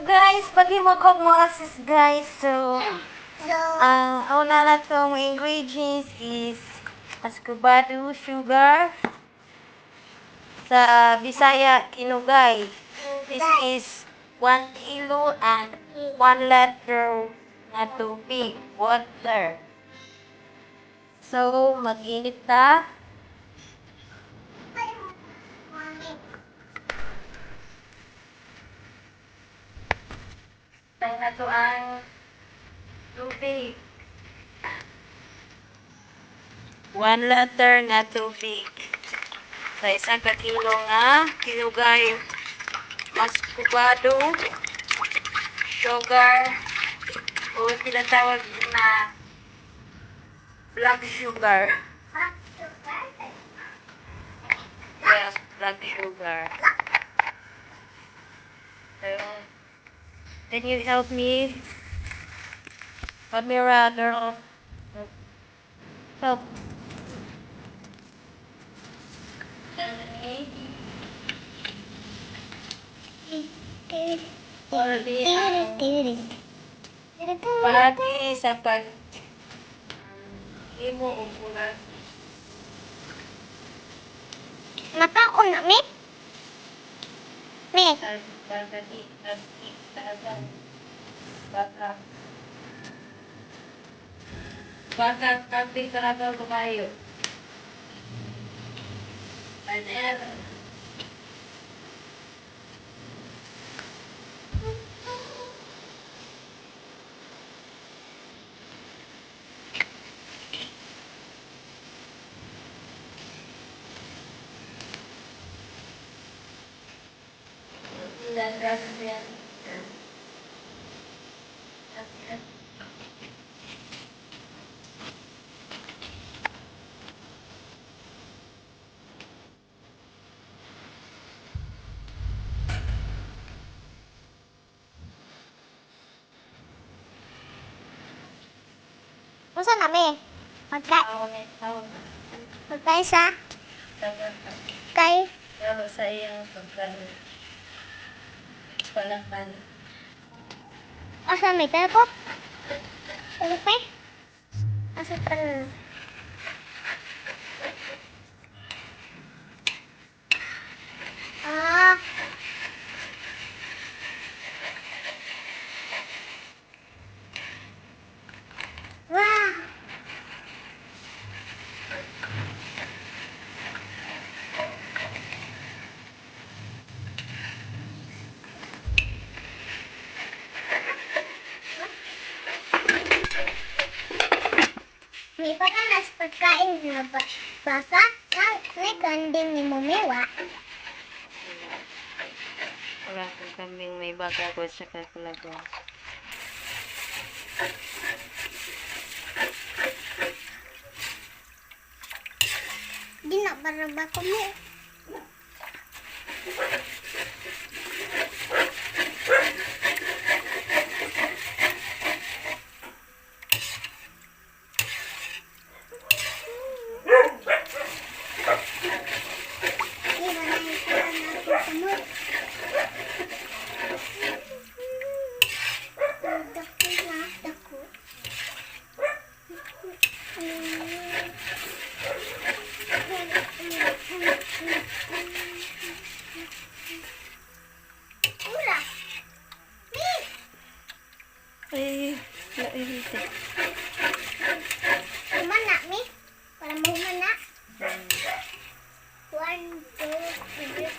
guys, bagi mo ko mo assist guys. So, una na tong ingredients is ascubado sugar. Sa Bisaya, kinugay. This is 1 kilo and 1 liter na tubig, water. So, mag-init ta. Tayo na to ang tubig. 1 liter nga tubig. Sa isang kakilo nga kinugay ascubado sugar o tinatawag na black sugar. Yes, black sugar. So, can you help me? Help me rather. Help. Palagi sa pag imo upulan. Maka ko na, mi? Mi? Baka kapit ka na kumayo. Aner. Dan rasanya Masa na, mi? Magkain sa? Kay? kalau saya bukan palapan. Asa, mi? Telepon? Telepon? Asa pa na? Ah. Wah. May pakanas pagkain na baka may kanding ni Mumiwa. Wala kang kambing may baka ko sa kakulago. Di na para ba ko mo? Nairite. Humana, mi? Para mo humana? 1, 2, 3, 4,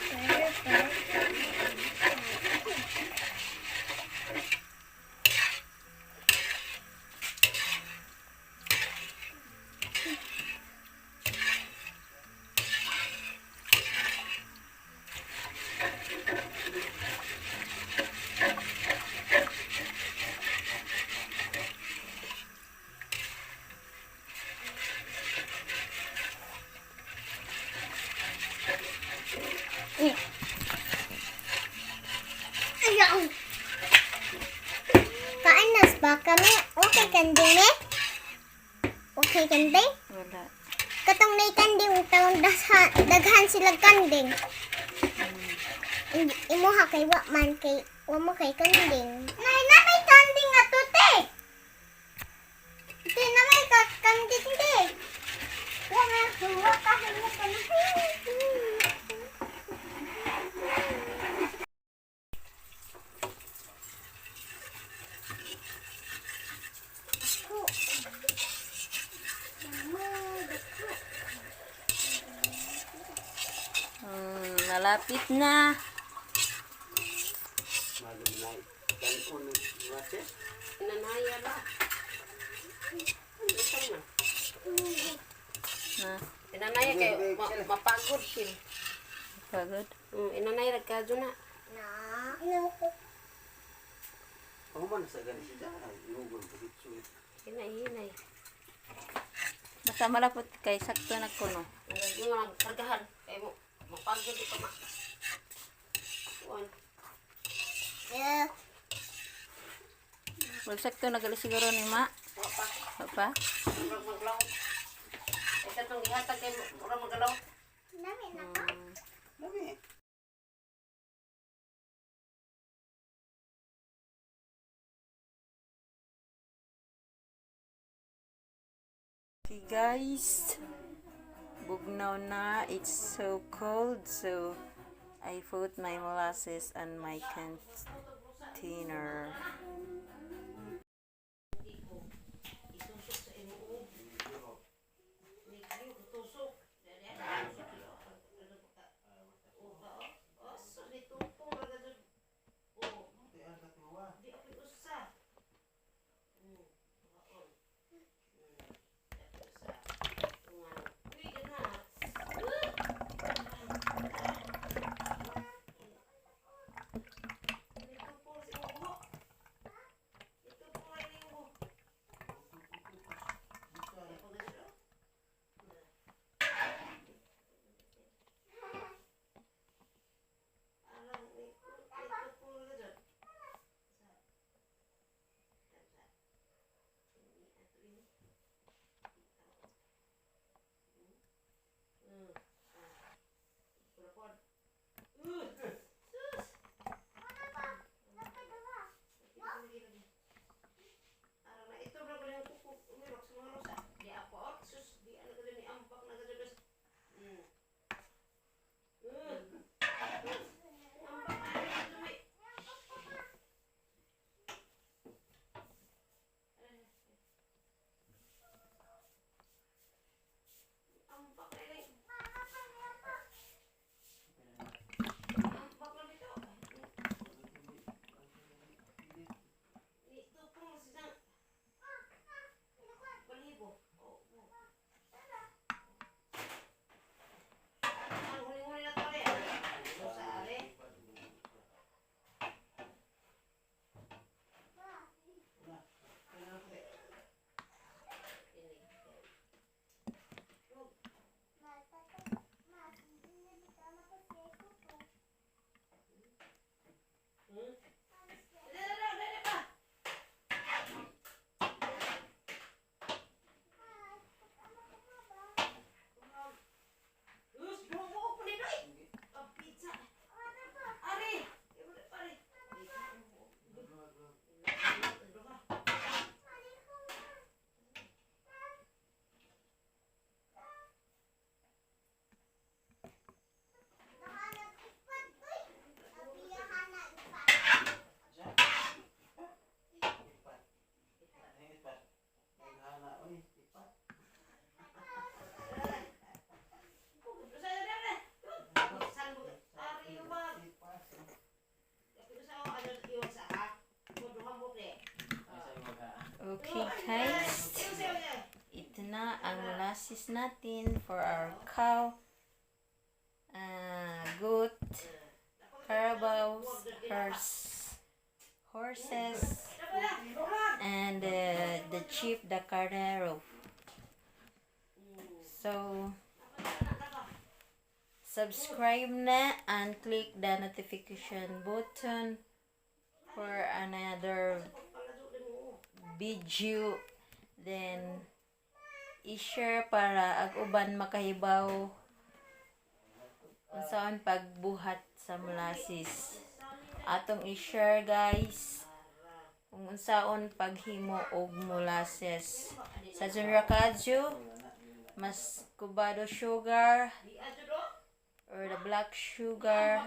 5. Ayaw. Kain nas ba kami? Okay kanding, mi? Okay kanding? Wala. Katong may kanding taon daghan sila kanding. Imuha kay wa man kay Huwag mo kay kanding. Nay, na may kanding nga to, te. Te, na may kanding, te. Huwag na, huwag ka, huwag ka na. Malapit na. Inanaya ba? Na, Inanaya kayo, mapagod siya. pagod. Inanaya nagkadyo na. Na. Ako man sa ganit siya, inugon ko dito. Hinay. Basta malapot kay sakto na kuno. Yung mga kargahan, kayo mo, mapagod ito ma. Kuan. Yeah. Wag sakto na gali siguro ni ma. Wapa. Papa. Murag maglaw. Ito itong ihatag kayo, murag maglaw. Dami na ka. Dami. Okay guys, bugnaw na. It's so cold, so I put my molasses and my container. Okay guys, ito na ang molasses natin for our cow, goat, carabaos, horses, and the sheep, the carnero. So, subscribe na and click the notification button for another video, then i-share para ag uban makahibaw kung saan pagbuhat sa molasses. atong i-share guys kung unsaon paghimo og molasses sa Junior Kaju, mas kubado sugar or the black sugar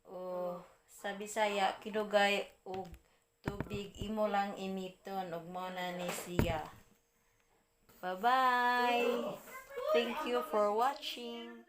o sa Bisaya kinugay og tubig, imo lang imiton og mao na ni siya. Bye bye, thank you for watching.